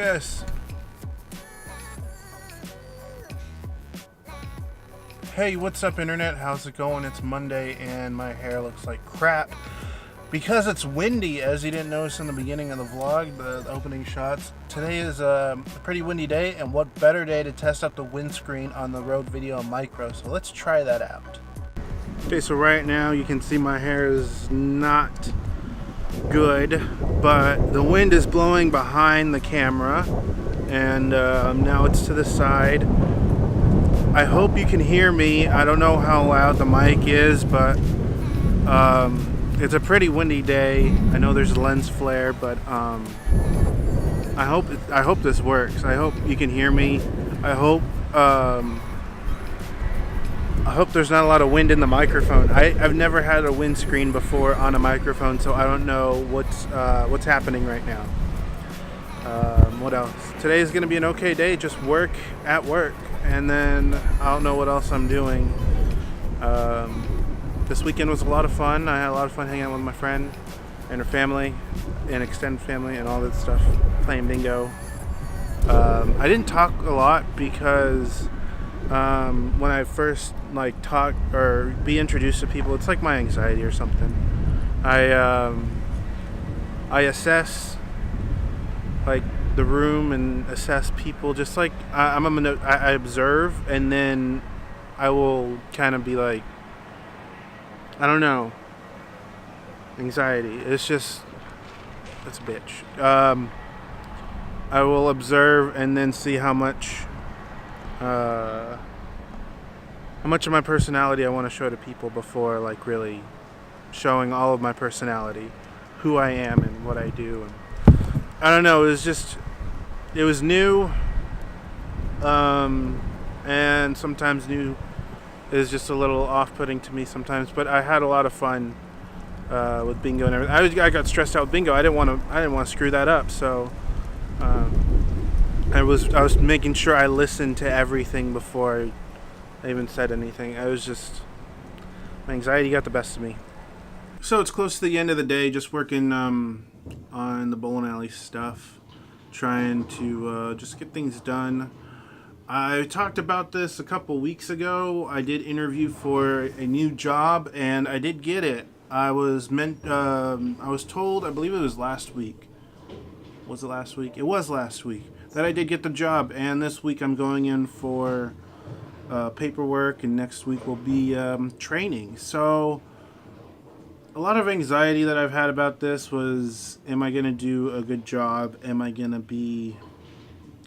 focus. Hey, what's up, internet? How's it going? It's Monday and my hair looks like crap because it's windy, as you didn't notice in the beginning of the vlog, the opening shots. Today is a pretty windy day, and what better day to test out the windscreen on the Rode Video Micro, so let's try that out. Okay, so right now you can see my hair is not good, but the wind is blowing behind the camera, and now it's to the side. I hope you can hear me. I don't know how loud the mic is, but it's a pretty windy day. I know there's a lens flare, but I hope this works. I hope you can hear me. I hope there's not a lot of wind in the microphone. I've never had a windscreen before on a microphone, so I don't know what's happening right now. What else? Today is going to be an okay day, just work at work, and then I don't know what else I'm doing. This weekend was a lot of fun. I had a lot of fun hanging out with my friend and her family and extended family and all that stuff, playing bingo. I didn't talk a lot because when I first talk or be introduced to people, it's like my anxiety or something. I assess the room and assess people, just like I observe, and then I will kind of be like, I don't know, anxiety. It's a bitch. I will observe and then see how much of my personality I want to show to people before really showing all of my personality, who I am and what I do. And I don't know, it was new, and sometimes new is just a little off-putting to me sometimes, but I had a lot of fun with bingo and everything. I got stressed out with bingo. I didn't want to screw that up, so I was making sure I listened to everything before I even said anything. My anxiety got the best of me. So it's close to the end of the day, just working on the bowling alley stuff, trying to just get things done. I talked about this a couple weeks ago. I did interview for a new job, and I did get it. I was told, I believe it was last week. Was it last week? It was last week that I did get the job, and this week I'm going in for paperwork, and next week will be training. So a lot of anxiety that I've had about this was, am I going to do a good job? Am I going to be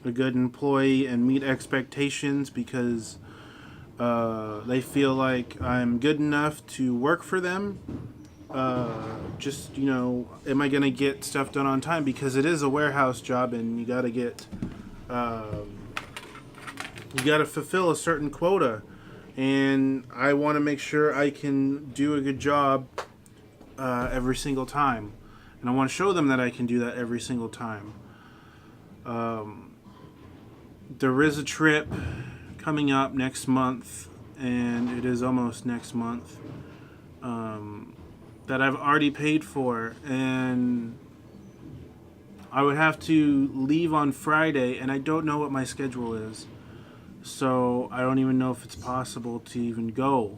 a good employee and meet expectations because they feel like I'm good enough to work for them? Am I going to get stuff done on time? Because it is a warehouse job, and you got to fulfill a certain quota, and I want to make sure I can do a good job every single time, and I want to show them that I can do that every single time. There is a trip coming up next month, and it is almost next month, that I've already paid for, and I would have to leave on Friday, and I don't know what my schedule is, so I don't even know if it's possible to even go.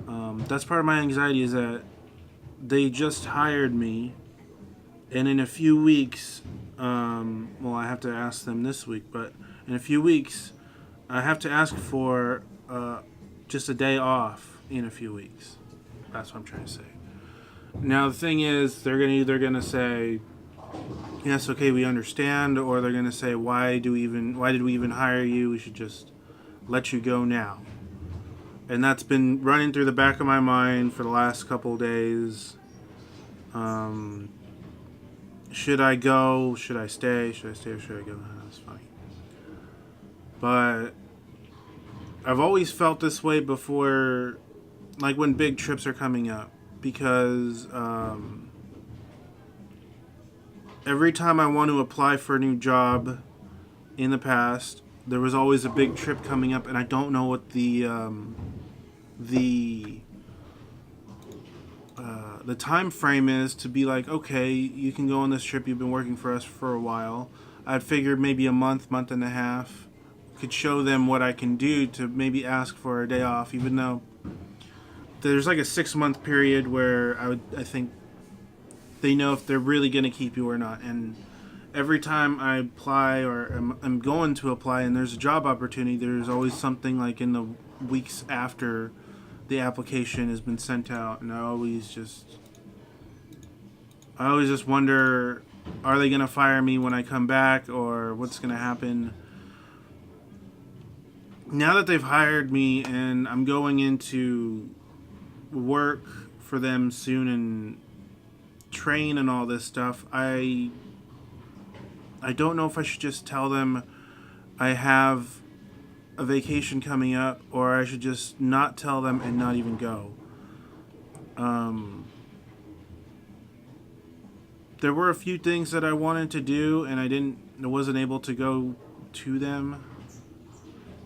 That's part of my anxiety, is that they just hired me, and in a few weeks, I have to ask them this week, but in a few weeks, I have to ask for just a day off in a few weeks. That's what I'm trying to say. Now, the thing is, they're either going to say, yes, okay, we understand, or they're going to say, why did we even hire you? We should just let you go now. And that's been running through the back of my mind for the last couple of days. Should I go? Should I stay? Should I stay or should I go? That's funny. But I've always felt this way before, when big trips are coming up, because every time I want to apply for a new job in the past, there was always a big trip coming up, and I don't know what the time frame is to be like, okay, you can go on this trip. You've been working for us for a while. I'd figured maybe a month and a half could show them what I can do to maybe ask for a day off, even though there's like a 6 month period where I think they know if they're really going to keep you or not. And every time I apply or I'm going to apply and there's a job opportunity, there's always something like in the weeks after the application has been sent out, and I always just wonder, are they going to fire me when I come back, or what's going to happen? Now that they've hired me and I'm going into work for them soon and train and all this stuff, I don't know if I should just tell them I have a vacation coming up, or I should just not tell them and not even go. There were a few things that I wanted to do, and I wasn't able to go to them.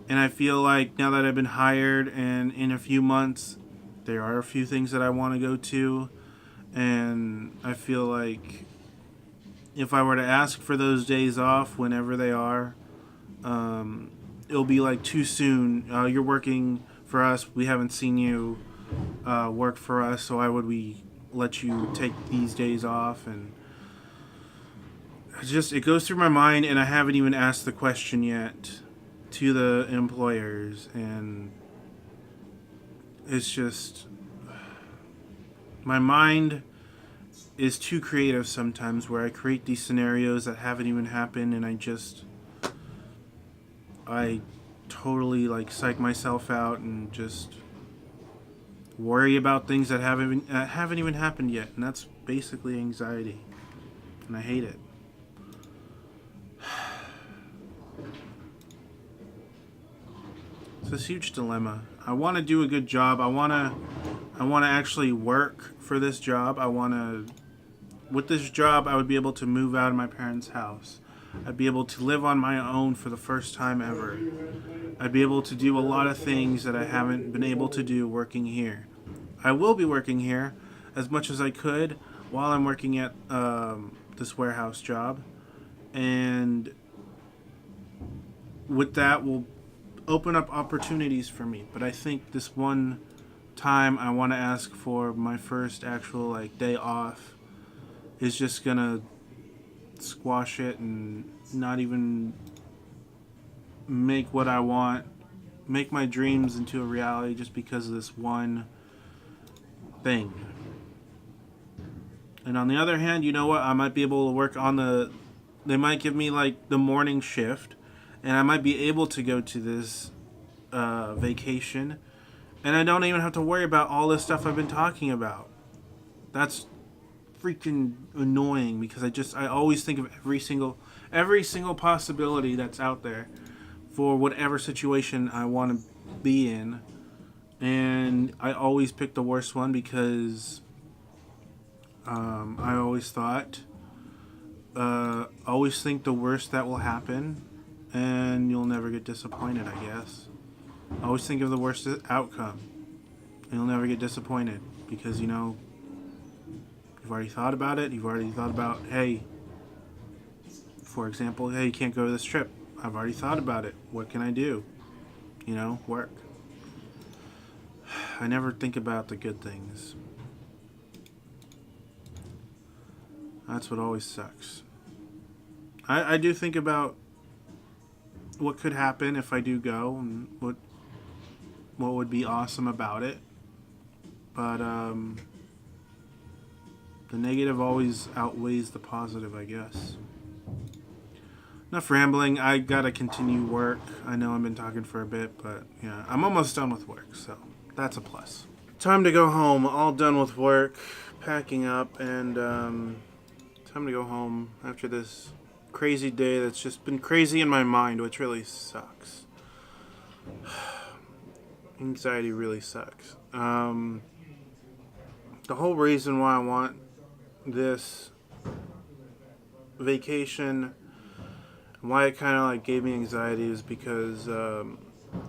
And I feel like now that I've been hired, and in a few months, there are a few things that I want to go to, and I feel like if I were to ask for those days off, whenever they are, it'll be like too soon. You're working for us. We haven't seen you work for us, so why would we let you take these days off? And it goes through my mind, and I haven't even asked the question yet to the employers, and it's just, my mind is too creative sometimes, where I create these scenarios that haven't even happened, and I totally like psych myself out and just worry about things that haven't even happened yet, and that's basically anxiety, and I hate it. It's this huge dilemma. I want to do a good job. I want to actually work for this job. With this job, I would be able to move out of my parents' house. I'd be able to live on my own for the first time ever. I'd be able to do a lot of things that I haven't been able to do working here. I will be working here as much as I could while I'm working at this warehouse job. And with that will open up opportunities for me. But I think this one time I want to ask for my first actual day off is just gonna squash it and not even make what I want, make my dreams into a reality just because of this one thing. And on the other hand, you know what? I might be able to work on they might give me the morning shift, and I might be able to go to this vacation, and I don't even have to worry about all this stuff I've been talking about. That's freaking annoying, because I always think of every single possibility that's out there for whatever situation I want to be in, and I always pick the worst one because I always think the worst that will happen, and you'll never get disappointed, I guess. I always think of the worst outcome, and you'll never get disappointed, because you've already thought about it. You've already thought about, hey, for example, hey, you can't go to this trip. I've already thought about it. What can I do? Work. I never think about the good things. That's what always sucks. I do think about what could happen if I do go, and what would be awesome about it. But the negative always outweighs the positive, I guess. Enough rambling. I gotta continue work. I know I've been talking for a bit, but yeah, I'm almost done with work, so that's a plus. Time to go home. All done with work, packing up, and time to go home after this crazy day that's just been crazy in my mind, which really sucks. Anxiety really sucks. The whole reason why I want this vacation, why it kind of gave me anxiety, is because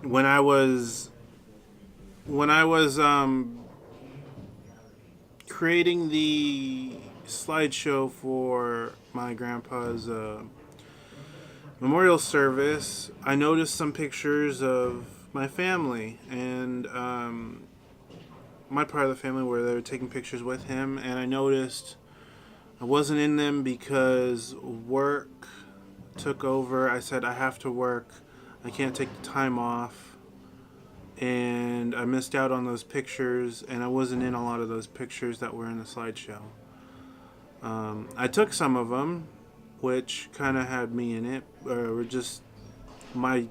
when I was creating the slideshow for my grandpa's memorial service, I noticed some pictures of my family and my part of the family where they were taking pictures with him, and I noticed I wasn't in them because work took over. I said I have to work. I can't take the time off. And I missed out on those pictures, and I wasn't in a lot of those pictures that were in the slideshow. I took some of them, which kind of had me in it, or just my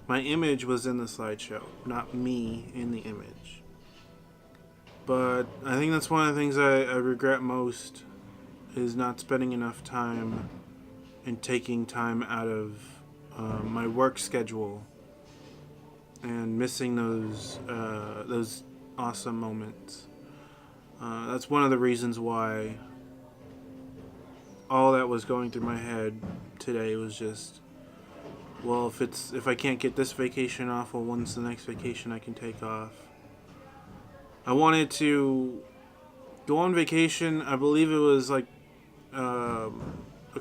image was in the slideshow, not me in the image. But I think that's one of the things I regret most is not spending enough time and taking time out of my work schedule and missing those awesome moments. That's one of the reasons why all that was going through my head today was just, well, if I can't get this vacation off, well, when's the next vacation I can take off? I wanted to go on vacation. I believe it was like a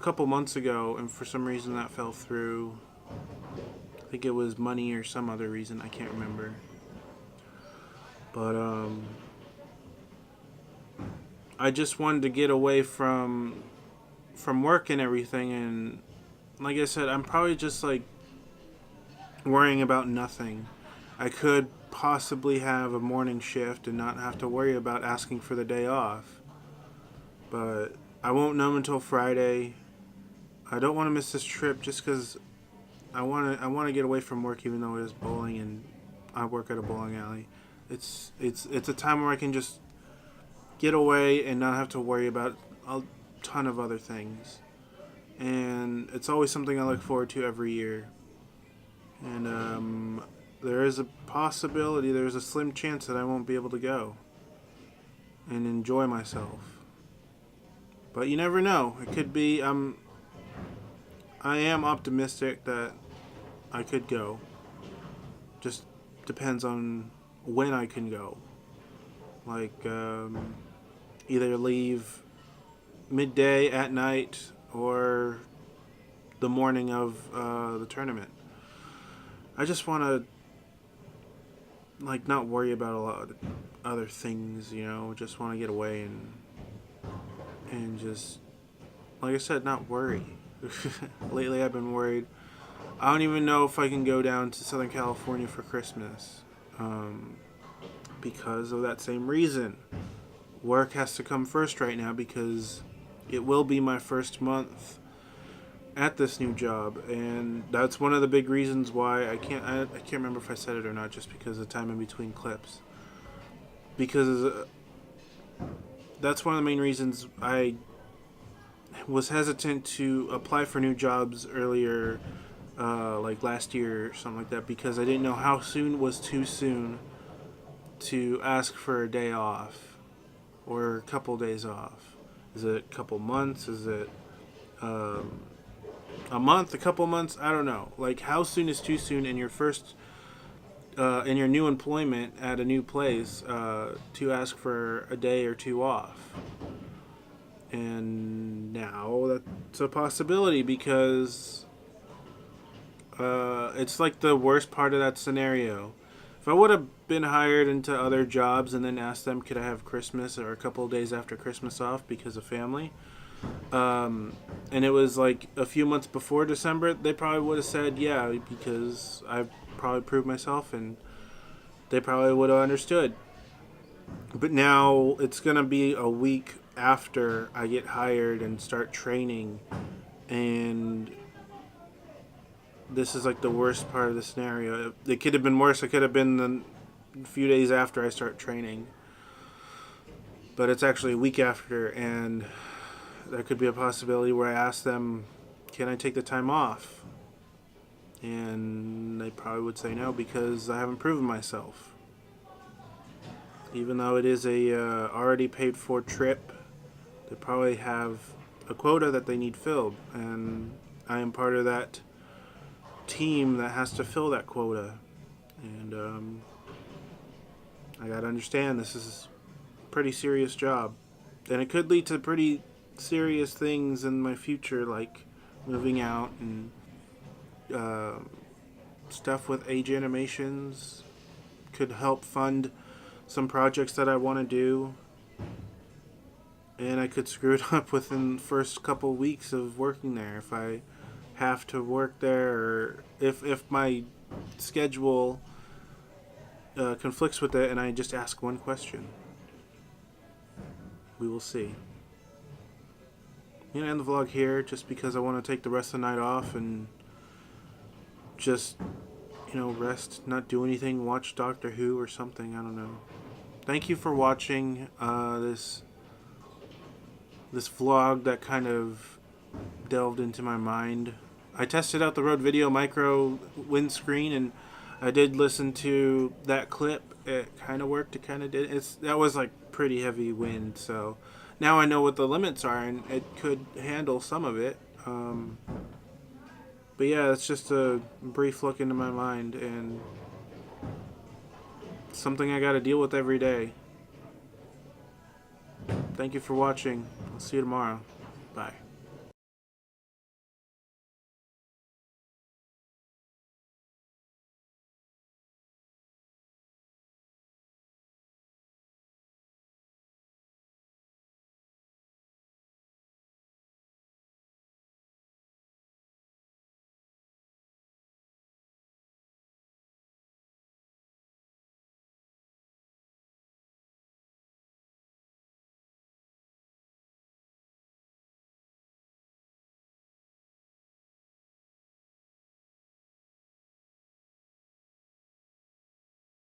couple months ago, and for some reason that fell through. I think it was money or some other reason. I can't remember. But I just wanted to get away from work and everything, and like I said, I'm probably just like worrying about nothing. I could possibly have a morning shift and not have to worry about asking for the day off, but I won't know until Friday. I don't want to miss this trip just because I want to get away from work, even though it is bowling and I work at a bowling alley. It's a time where I can just get away and not have to worry about a ton of other things. And it's always something I look forward to every year. And there is a possibility, there's a slim chance that I won't be able to go and enjoy myself. But you never know. It could be, I am optimistic that I could go. Just depends on when I can go. Like, either leave midday at night or the morning of the tournament. I just want to, like, not worry about a lot of other things, you know. Just want to get away and just, like I said, not worry. Lately I've been worried. I don't even know if I can go down to Southern California for Christmas because of that same reason. Work has to come first right now because it will be my first month at this new job, and that's one of the big reasons why I can't remember if I said it or not, just because of the time in between clips. Because that's one of the main reasons I was hesitant to apply for new jobs earlier, like last year or something like that, because I didn't know how soon was too soon to ask for a day off or a couple days off. Is it a couple months? Is it a month? A couple months? I don't know. Like, how soon is too soon in your first, in your new employment at a new place, to ask for a day or two off? And now that's a possibility because it's like the worst part of that scenario. If I would have been hired into other jobs and then asked them, could I have Christmas or a couple of days after Christmas off because of family, and it was like a few months before December, they probably would have said yeah, because I probably proved myself and they probably would have understood. But now it's going to be a week after I get hired and start training, and this is like the worst part of the scenario. It could have been worse. It could have been a few days after I start training, but it's actually a week after, and there could be a possibility where I ask them, can I take the time off? And they probably would say no because I haven't proven myself. Even though it is a already paid for trip, they probably have a quota that they need filled, and I am part of that team that has to fill that quota. And I gotta understand this is a pretty serious job, and it could lead to pretty serious things in my future, like moving out and uh, stuff with Age Animations could help fund some projects that I want to do, and I could screw it up within the first couple weeks of working there if I have to work there, or if my schedule conflicts with it and I just ask one question. We will see. I'm gonna end the vlog here just because I want to take the rest of the night off and just, rest, not do anything, watch Doctor Who or something. I don't know. Thank you for watching this vlog that kind of delved into my mind. I tested out the Rode Video Micro windscreen, and I did listen to that clip. It kind of worked. It kind of did. That was like pretty heavy wind, so now I know what the limits are, and it could handle some of it. But yeah, it's just a brief look into my mind, and something I got to deal with every day. Thank you for watching. I'll see you tomorrow. Bye.